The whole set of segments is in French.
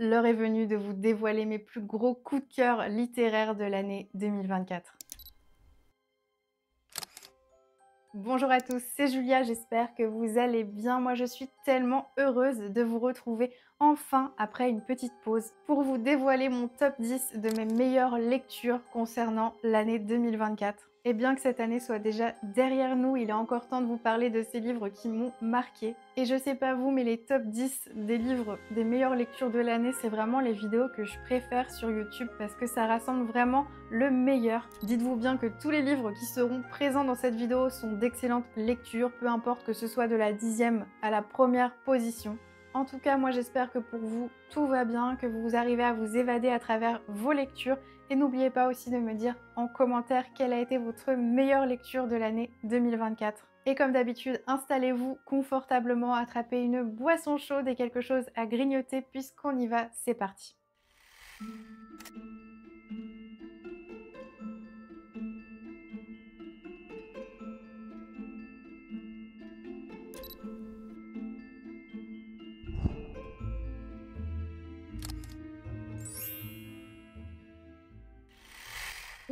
L'heure est venue de vous dévoiler mes plus gros coups de cœur littéraires de l'année 2024. Bonjour à tous, c'est Julia, j'espère que vous allez bien. Moi je suis tellement heureuse de vous retrouver enfin après une petite pause pour vous dévoiler mon top 10 de mes meilleures lectures concernant l'année 2024. Et bien que cette année soit déjà derrière nous, il est encore temps de vous parler de ces livres qui m'ont marqué. Et je sais pas vous, mais les top 10 des livres des meilleures lectures de l'année, c'est vraiment les vidéos que je préfère sur YouTube parce que ça rassemble vraiment le meilleur. Dites-vous bien que tous les livres qui seront présents dans cette vidéo sont d'excellentes lectures, peu importe que ce soit de la 10e à la première position. En tout cas, moi j'espère que pour vous, tout va bien, que vous arrivez à vous évader à travers vos lectures. Et n'oubliez pas aussi de me dire en commentaire quelle a été votre meilleure lecture de l'année 2024. Et comme d'habitude, installez-vous confortablement, attrapez une boisson chaude et quelque chose à grignoter puisqu'on y va, c'est parti.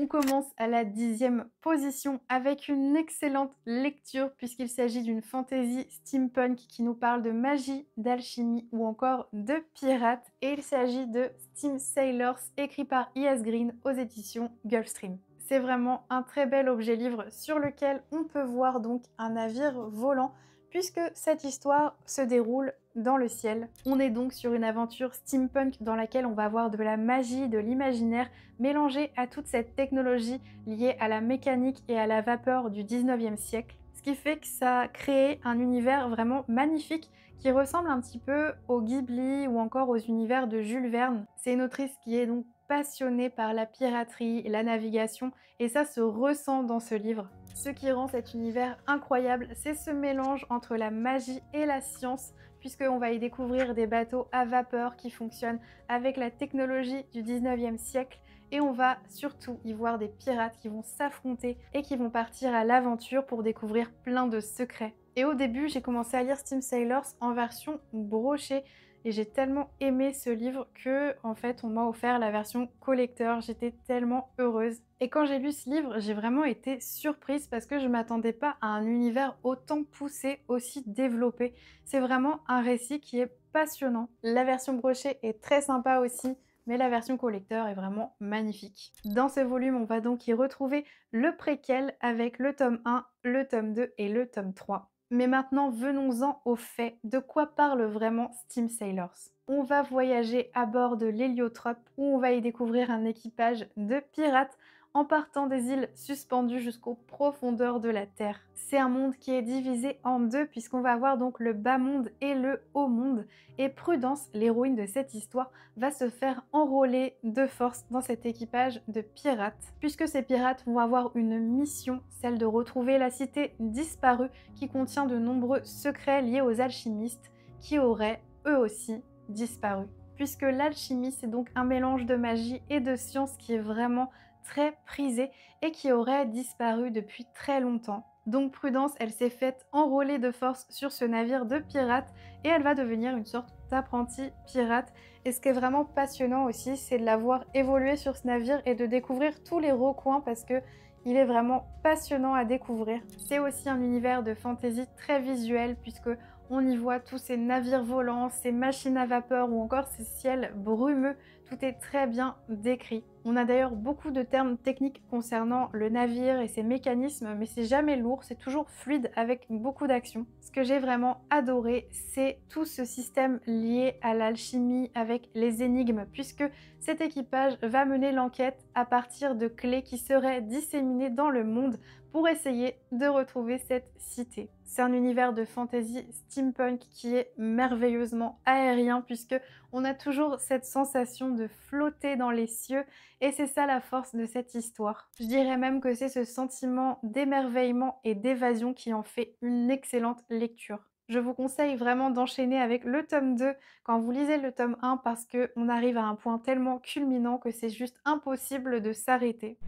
On commence à la 10e position avec une excellente lecture puisqu'il s'agit d'une fantasy steampunk qui nous parle de magie, d'alchimie ou encore de pirates. Et il s'agit de Steam Sailors, écrit par I.S. Green aux éditions Gulfstream. C'est vraiment un très bel objet livre sur lequel on peut voir donc un navire volant puisque cette histoire se déroule dans le ciel. On est donc sur une aventure steampunk dans laquelle on va avoir de la magie, de l'imaginaire mélangé à toute cette technologie liée à la mécanique et à la vapeur du 19e siècle. Ce qui fait que ça a créé un univers vraiment magnifique qui ressemble un petit peu au Ghibli ou encore aux univers de Jules Verne. C'est une autrice qui est donc passionnée par la piraterie et la navigation et ça se ressent dans ce livre. Ce qui rend cet univers incroyable, c'est ce mélange entre la magie et la science, puisqu'on va y découvrir des bateaux à vapeur qui fonctionnent avec la technologie du 19e siècle, et on va surtout y voir des pirates qui vont s'affronter et qui vont partir à l'aventure pour découvrir plein de secrets. Et au début, j'ai commencé à lire Steam Sailors en version brochée, et j'ai tellement aimé ce livre que, en fait, on m'a offert la version collector. J'étais tellement heureuse. Et quand j'ai lu ce livre, j'ai vraiment été surprise parce que je m'attendais pas à un univers autant poussé, aussi développé. C'est vraiment un récit qui est passionnant. La version brochée est très sympa aussi, mais la version collector est vraiment magnifique. Dans ce volume, on va donc y retrouver le préquel avec le tome 1, le tome 2 et le tome 3. Mais maintenant, venons-en aux faits. De quoi parle vraiment Steam Sailors? On va voyager à bord de l'héliotrope où on va y découvrir un équipage de pirates en partant des îles suspendues jusqu'aux profondeurs de la Terre. C'est un monde qui est divisé en deux puisqu'on va avoir donc le bas monde et le haut monde. Et Prudence, l'héroïne de cette histoire, va se faire enrôler de force dans cet équipage de pirates, puisque ces pirates vont avoir une mission, celle de retrouver la cité disparue qui contient de nombreux secrets liés aux alchimistes qui auraient, eux aussi, disparu. Puisque l'alchimie, c'est donc un mélange de magie et de science qui est vraiment très prisé et qui aurait disparu depuis très longtemps. Donc Prudence, elle s'est faite enrôler de force sur ce navire de pirates et elle va devenir une sorte d'apprentie pirate. Et ce qui est vraiment passionnant aussi, c'est de la voir évoluer sur ce navire et de découvrir tous les recoins parce que il est vraiment passionnant à découvrir. C'est aussi un univers de fantasy très visuel puisque on y voit tous ces navires volants, ces machines à vapeur ou encore ces ciels brumeux. Tout est très bien décrit. On a d'ailleurs beaucoup de termes techniques concernant le navire et ses mécanismes, mais c'est jamais lourd, c'est toujours fluide avec beaucoup d'action. Ce que j'ai vraiment adoré, c'est tout ce système lié à l'alchimie avec les énigmes, puisque cet équipage va mener l'enquête à partir de clés qui seraient disséminées dans le monde pour essayer de retrouver cette cité. C'est un univers de fantasy steampunk qui est merveilleusement aérien puisque on a toujours cette sensation de flotter dans les cieux et c'est ça la force de cette histoire. Je dirais même que c'est ce sentiment d'émerveillement et d'évasion qui en fait une excellente lecture. Je vous conseille vraiment d'enchaîner avec le tome 2 quand vous lisez le tome 1 parce qu'on arrive à un point tellement culminant que c'est juste impossible de s'arrêter.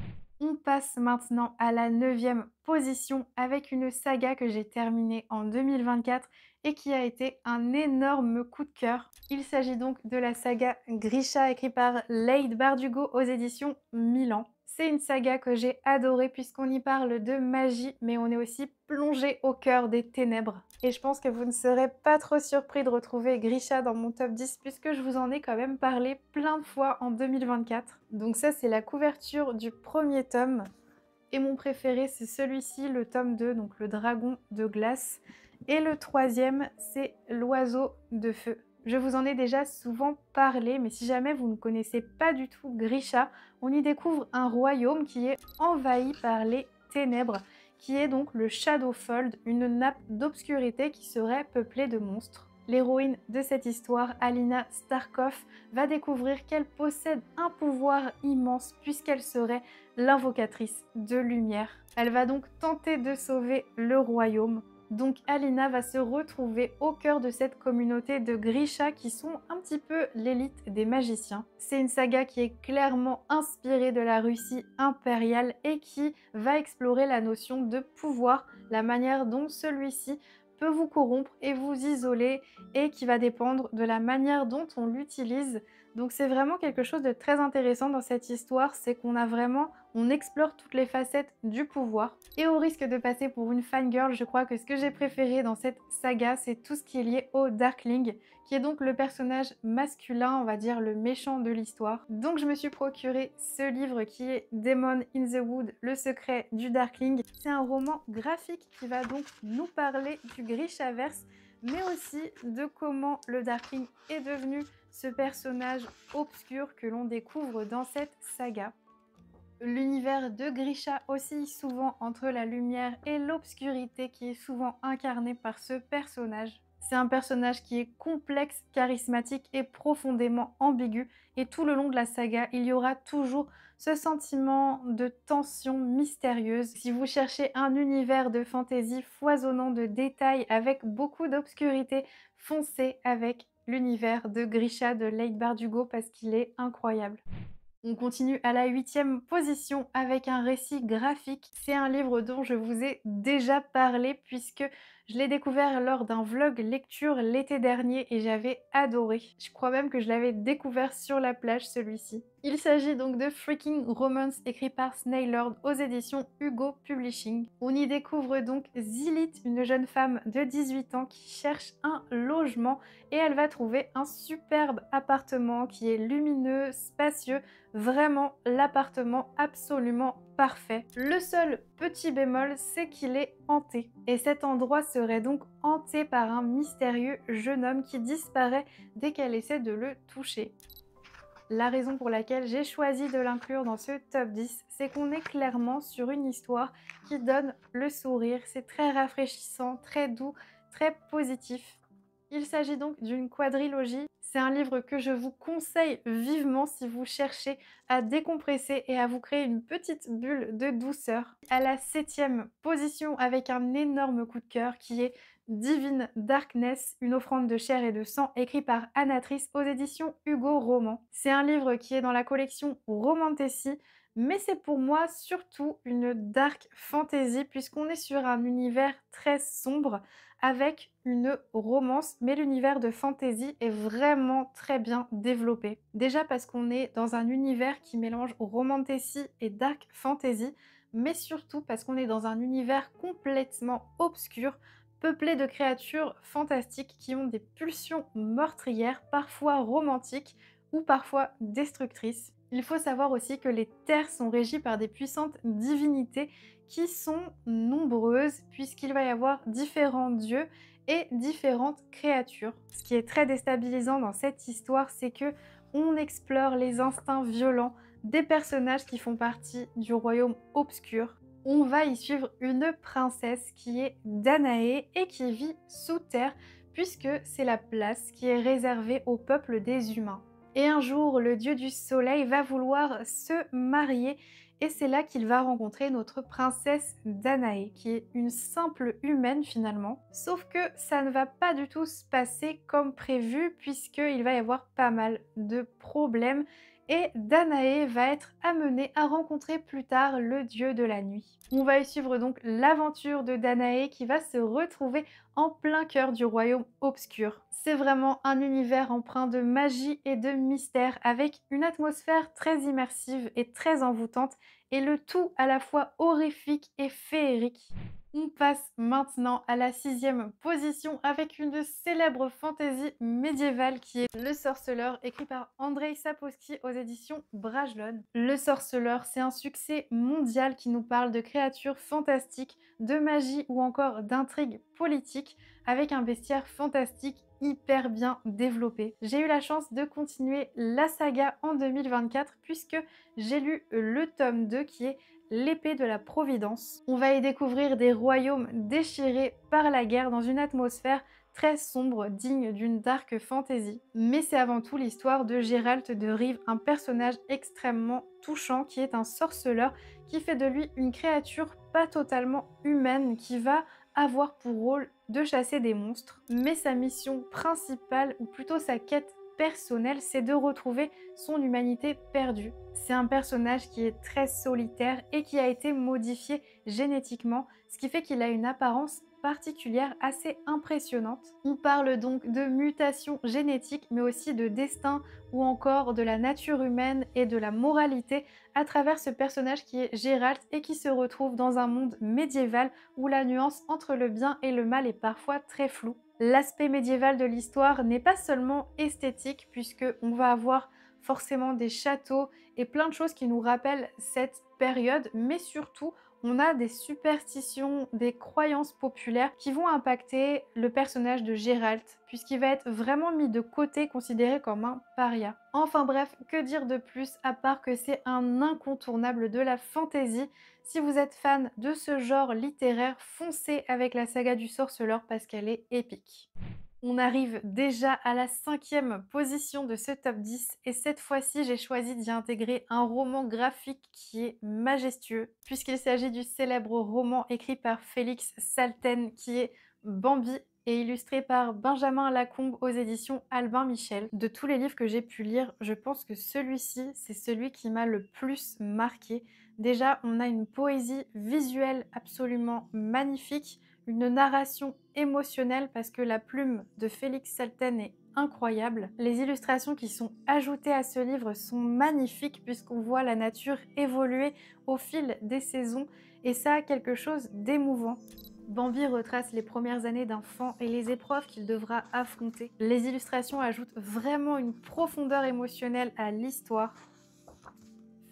On passe maintenant à la 9e position avec une saga que j'ai terminée en 2024 et qui a été un énorme coup de cœur. Il s'agit donc de la saga Grisha écrite par Leigh Bardugo aux éditions Milan. C'est une saga que j'ai adorée puisqu'on y parle de magie, mais on est aussi plongé au cœur des ténèbres. Et je pense que vous ne serez pas trop surpris de retrouver Grisha dans mon top 10 puisque je vous en ai quand même parlé plein de fois en 2024. Donc ça, c'est la couverture du premier tome. Et mon préféré, c'est celui-ci, le tome 2, donc le dragon de glace. Et le troisième, c'est l'oiseau de feu. Je vous en ai déjà souvent parlé, mais si jamais vous ne connaissez pas du tout Grisha, on y découvre un royaume qui est envahi par les ténèbres, qui est donc le Shadowfold, une nappe d'obscurité qui serait peuplée de monstres. L'héroïne de cette histoire, Alina Starkov, va découvrir qu'elle possède un pouvoir immense puisqu'elle serait l'invocatrice de lumière. Elle va donc tenter de sauver le royaume. Donc Alina va se retrouver au cœur de cette communauté de Grisha qui sont un petit peu l'élite des magiciens. C'est une saga qui est clairement inspirée de la Russie impériale et qui va explorer la notion de pouvoir, la manière dont celui-ci peut vous corrompre et vous isoler et qui va dépendre de la manière dont on l'utilise. Donc c'est vraiment quelque chose de très intéressant dans cette histoire, c'est on explore toutes les facettes du pouvoir. Et au risque de passer pour une fangirl, je crois que ce que j'ai préféré dans cette saga, c'est tout ce qui est lié au Darkling, qui est donc le personnage masculin, on va dire le méchant de l'histoire. Donc je me suis procuré ce livre qui est Demon in the Wood, le secret du Darkling. C'est un roman graphique qui va donc nous parler du Grishaverse, mais aussi de comment le Darkling est devenu ce personnage obscur que l'on découvre dans cette saga. L'univers de Grisha oscille souvent entre la lumière et l'obscurité qui est souvent incarnée par ce personnage. C'est un personnage qui est complexe, charismatique et profondément ambigu, et tout le long de la saga, il y aura toujours ce sentiment de tension mystérieuse. Si vous cherchez un univers de fantaisie foisonnant de détails avec beaucoup d'obscurité, foncez avec l'univers de Grisha de Leigh Bardugo parce qu'il est incroyable. On continue à la 8e position avec un récit graphique. C'est un livre dont je vous ai déjà parlé puisque je l'ai découvert lors d'un vlog lecture l'été dernier et j'avais adoré. Je crois même que je l'avais découvert sur la plage celui-ci. Il s'agit donc de Freaking Romance écrit par Snailord aux éditions Hugo Publishing. On y découvre donc Zilith, une jeune femme de 18 ans qui cherche un logement et elle va trouver un superbe appartement qui est lumineux, spacieux, vraiment l'appartement absolument parfait. Le seul petit bémol, c'est qu'il est hanté. Et cet endroit serait donc hanté par un mystérieux jeune homme qui disparaît dès qu'elle essaie de le toucher. La raison pour laquelle j'ai choisi de l'inclure dans ce top 10, c'est qu'on est clairement sur une histoire qui donne le sourire. C'est très rafraîchissant, très doux, très positif. Il s'agit donc d'une quadrilogie. C'est un livre que je vous conseille vivement si vous cherchez à décompresser et à vous créer une petite bulle de douceur. À la 7e position avec un énorme coup de cœur qui est Divine Darkness, une offrande de chair et de sang écrit par Anatrice aux éditions Hugo Roman. C'est un livre qui est dans la collection Romantasy, mais c'est pour moi surtout une dark fantasy puisqu'on est sur un univers très sombre avec une romance, mais l'univers de fantasy est vraiment très bien développé. Déjà parce qu'on est dans un univers qui mélange romantasy et dark fantasy, mais surtout parce qu'on est dans un univers complètement obscur, peuplé de créatures fantastiques qui ont des pulsions meurtrières, parfois romantiques ou parfois destructrices. Il faut savoir aussi que les terres sont régies par des puissantes divinités qui sont nombreuses puisqu'il va y avoir différents dieux et différentes créatures. Ce qui est très déstabilisant dans cette histoire, c'est que on explore les instincts violents des personnages qui font partie du royaume obscur. On va y suivre une princesse qui est Danae et qui vit sous terre puisque c'est la place qui est réservée au peuple des humains. Et un jour, le dieu du soleil va vouloir se marier et c'est là qu'il va rencontrer notre princesse Danae, qui est une simple humaine finalement. Sauf que ça ne va pas du tout se passer comme prévu puisqu'il va y avoir pas mal de problèmes et Danae va être amenée à rencontrer plus tard le dieu de la nuit. On va y suivre donc l'aventure de Danae qui va se retrouver en plein cœur du royaume obscur. C'est vraiment un univers empreint de magie et de mystère avec une atmosphère très immersive et très envoûtante et le tout à la fois horrifique et féerique. On passe maintenant à la 6e position avec une célèbre fantaisie médiévale qui est Le Sorceleur, écrit par Andrzej Sapkowski aux éditions Brajlon. Le Sorceleur, c'est un succès mondial qui nous parle de créatures fantastiques, de magie ou encore d'intrigues politiques avec un bestiaire fantastique hyper bien développé. J'ai eu la chance de continuer la saga en 2024 puisque j'ai lu le tome 2 qui est L'épée de la Providence. On va y découvrir des royaumes déchirés par la guerre dans une atmosphère très sombre, digne d'une dark fantasy. Mais c'est avant tout l'histoire de Gérald de Rive, un personnage extrêmement touchant qui est un sorceleur qui fait de lui une créature pas totalement humaine qui va avoir pour rôle de chasser des monstres. Mais sa mission principale, ou plutôt sa quête personnelle, c'est de retrouver son humanité perdue. C'est un personnage qui est très solitaire et qui a été modifié génétiquement, ce qui fait qu'il a une apparence particulière assez impressionnante. On parle donc de mutation génétique, mais aussi de destin ou encore de la nature humaine et de la moralité à travers ce personnage qui est Gérald et qui se retrouve dans un monde médiéval où la nuance entre le bien et le mal est parfois très floue. L'aspect médiéval de l'histoire n'est pas seulement esthétique puisque on va avoir forcément des châteaux et plein de choses qui nous rappellent cette période, mais surtout on a des superstitions, des croyances populaires qui vont impacter le personnage de Gérald, puisqu'il va être vraiment mis de côté, considéré comme un paria. Enfin bref, que dire de plus à part que c'est un incontournable de la fantasy. Si vous êtes fan de ce genre littéraire, foncez avec la saga du Sorceleur parce qu'elle est épique. On arrive déjà à la 5e position de ce top 10 et cette fois-ci j'ai choisi d'y intégrer un roman graphique qui est majestueux puisqu'il s'agit du célèbre roman écrit par Félix Salten qui est Bambi et illustré par Benjamin Lacombe aux éditions Albin Michel. De tous les livres que j'ai pu lire, je pense que celui-ci, c'est celui qui m'a le plus marqué. Déjà, on a une poésie visuelle absolument magnifique, une narration émotionnelle parce que la plume de Félix Salten est incroyable. Les illustrations qui sont ajoutées à ce livre sont magnifiques puisqu'on voit la nature évoluer au fil des saisons et ça a quelque chose d'émouvant. Bambi retrace les premières années d'un fan et les épreuves qu'il devra affronter. Les illustrations ajoutent vraiment une profondeur émotionnelle à l'histoire.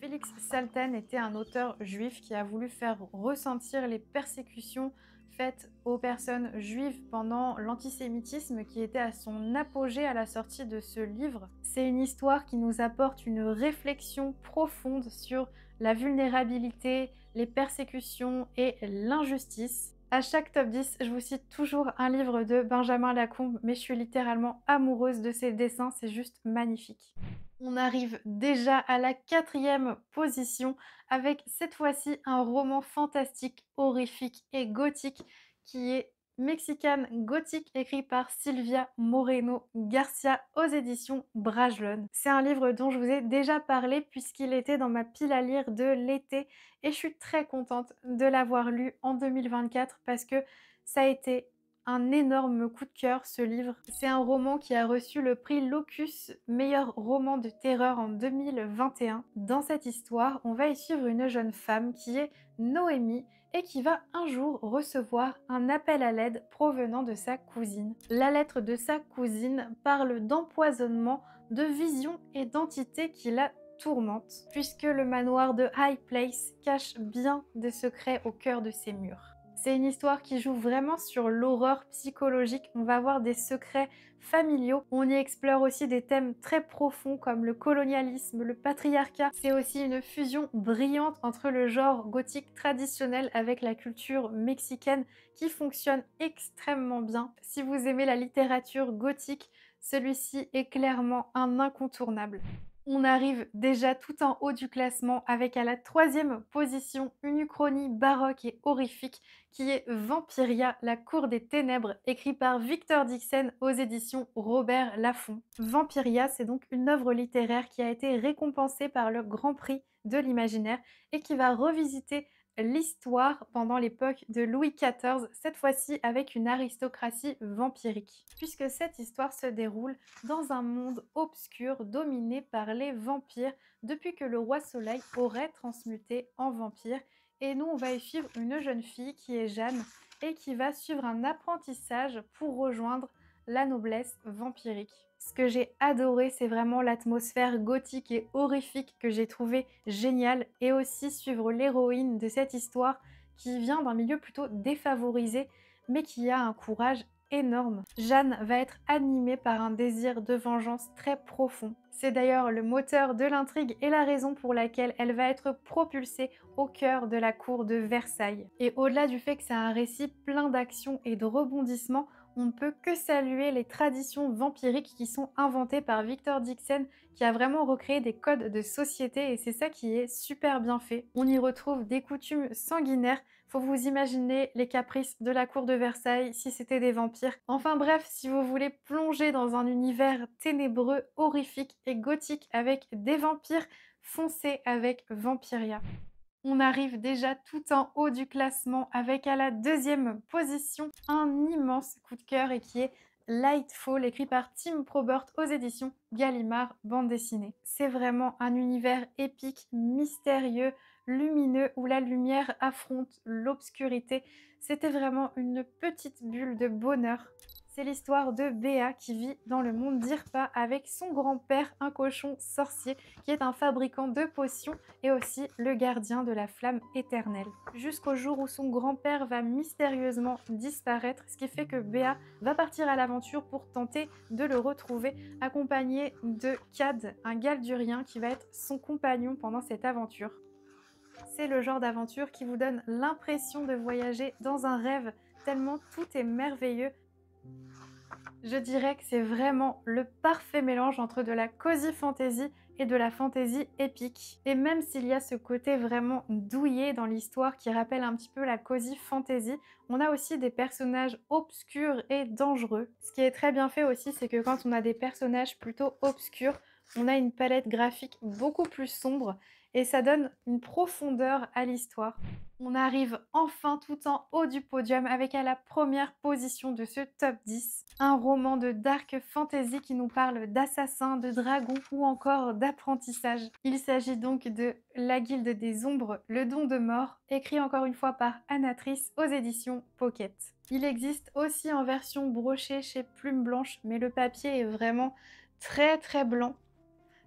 Félix Salten était un auteur juif qui a voulu faire ressentir les persécutions faites aux personnes juives pendant l'antisémitisme qui était à son apogée à la sortie de ce livre. C'est une histoire qui nous apporte une réflexion profonde sur la vulnérabilité, les persécutions et l'injustice. À chaque top 10, je vous cite toujours un livre de Benjamin Lacombe, mais je suis littéralement amoureuse de ses dessins, c'est juste magnifique. On arrive déjà à la 4e position avec cette fois-ci un roman fantastique, horrifique et gothique qui est Mexican Gothic écrit par Silvia Moreno Garcia aux éditions Brajlon. C'est un livre dont je vous ai déjà parlé puisqu'il était dans ma pile à lire de l'été et je suis très contente de l'avoir lu en 2024 parce que ça a été un énorme coup de cœur ce livre. C'est un roman qui a reçu le prix Locus meilleur roman de terreur en 2021. Dans cette histoire, on va y suivre une jeune femme qui est Noémie et qui va un jour recevoir un appel à l'aide provenant de sa cousine. La lettre de sa cousine parle d'empoisonnement, de visions et d'entités qui la tourmentent, puisque le manoir de High Place cache bien des secrets au cœur de ses murs. C'est une histoire qui joue vraiment sur l'horreur psychologique. On va voir des secrets familiaux. On y explore aussi des thèmes très profonds comme le colonialisme, le patriarcat. C'est aussi une fusion brillante entre le genre gothique traditionnel avec la culture mexicaine qui fonctionne extrêmement bien. Si vous aimez la littérature gothique, celui-ci est clairement un incontournable. On arrive déjà tout en haut du classement avec à la troisième position une uchronie baroque et horrifique qui est Vampiria, la cour des ténèbres, écrit par Victor Dixon aux éditions Robert Laffont. Vampiria, c'est donc une œuvre littéraire qui a été récompensée par le Grand Prix de l'imaginaire et qui va revisiter l'histoire pendant l'époque de Louis XIV, cette fois-ci avec une aristocratie vampirique. Puisque cette histoire se déroule dans un monde obscur dominé par les vampires depuis que le roi Soleil aurait transmuté en vampire. Et nous, on va y suivre une jeune fille qui est Jeanne et qui va suivre un apprentissage pour rejoindre la noblesse vampirique. Ce que j'ai adoré, c'est vraiment l'atmosphère gothique et horrifique que j'ai trouvé géniale et aussi suivre l'héroïne de cette histoire qui vient d'un milieu plutôt défavorisé mais qui a un courage énorme. Jeanne va être animée par un désir de vengeance très profond. C'est d'ailleurs le moteur de l'intrigue et la raison pour laquelle elle va être propulsée au cœur de la cour de Versailles. Et au-delà du fait que c'est un récit plein d'action et de rebondissements, on ne peut que saluer les traditions vampiriques qui sont inventées par Victor Dixon, qui a vraiment recréé des codes de société et c'est ça qui est super bien fait. On y retrouve des coutumes sanguinaires. Faut vous imaginer les caprices de la cour de Versailles si c'était des vampires. Enfin bref, si vous voulez plonger dans un univers ténébreux, horrifique et gothique avec des vampires, foncez avec Vampiria. On arrive déjà tout en haut du classement avec à la deuxième position un immense coup de cœur et qui est Lightfall, écrit par Tim Probert aux éditions Gallimard bande dessinée. C'est vraiment un univers épique, mystérieux, lumineux où la lumière affronte l'obscurité. C'était vraiment une petite bulle de bonheur. C'est l'histoire de Béa qui vit dans le monde d'Irpa avec son grand-père, un cochon sorcier qui est un fabricant de potions et aussi le gardien de la flamme éternelle. Jusqu'au jour où son grand-père va mystérieusement disparaître, ce qui fait que Béa va partir à l'aventure pour tenter de le retrouver, accompagné de Cad, un Galdurien qui va être son compagnon pendant cette aventure. C'est le genre d'aventure qui vous donne l'impression de voyager dans un rêve, tellement tout est merveilleux. Je dirais que c'est vraiment le parfait mélange entre de la cozy fantasy et de la fantasy épique. Et même s'il y a ce côté vraiment douillet dans l'histoire qui rappelle un petit peu la cozy fantasy, on a aussi des personnages obscurs et dangereux. Ce qui est très bien fait aussi, c'est que quand on a des personnages plutôt obscurs, on a une palette graphique beaucoup plus sombre et ça donne une profondeur à l'histoire. On arrive enfin tout en haut du podium avec à la première position de ce top 10, un roman de dark fantasy qui nous parle d'assassins, de dragons ou encore d'apprentissage. Il s'agit donc de La Guilde des Ombres, le don de mort, écrit encore une fois par Anatrice aux éditions Pocket. Il existe aussi en version brochée chez Plume Blanche, mais le papier est vraiment très blanc.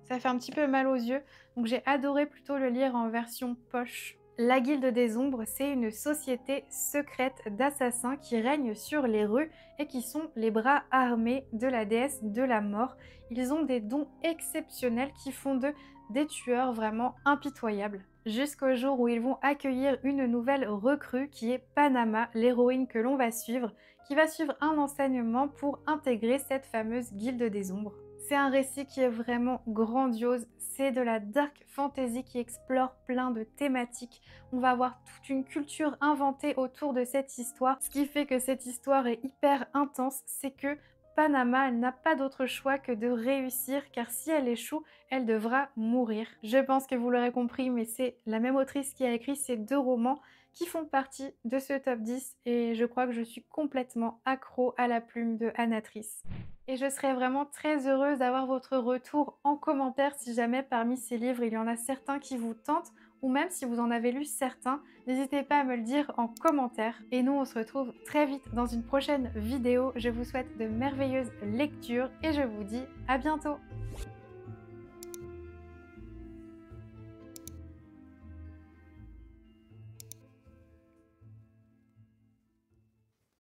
Ça fait un petit peu mal aux yeux, donc j'ai adoré plutôt le lire en version poche. La Guilde des Ombres, c'est une société secrète d'assassins qui règne sur les rues et qui sont les bras armés de la déesse de la mort. Ils ont des dons exceptionnels qui font d'eux des tueurs vraiment impitoyables. Jusqu'au jour où ils vont accueillir une nouvelle recrue qui est Panama, l'héroïne que l'on va suivre, qui va suivre un enseignement pour intégrer cette fameuse Guilde des Ombres. C'est un récit qui est vraiment grandiose, c'est de la dark fantasy qui explore plein de thématiques. On va avoir toute une culture inventée autour de cette histoire. Ce qui fait que cette histoire est hyper intense, c'est que Panama, elle n'a pas d'autre choix que de réussir, car si elle échoue, elle devra mourir. Je pense que vous l'aurez compris, mais c'est la même autrice qui a écrit ces deux romans qui font partie de ce top 10 et je crois que je suis complètement accro à la plume de Anatrice. Et je serais vraiment très heureuse d'avoir votre retour en commentaire si jamais parmi ces livres il y en a certains qui vous tentent ou même si vous en avez lu certains, n'hésitez pas à me le dire en commentaire. Et nous on se retrouve très vite dans une prochaine vidéo. Je vous souhaite de merveilleuses lectures et je vous dis à bientôt.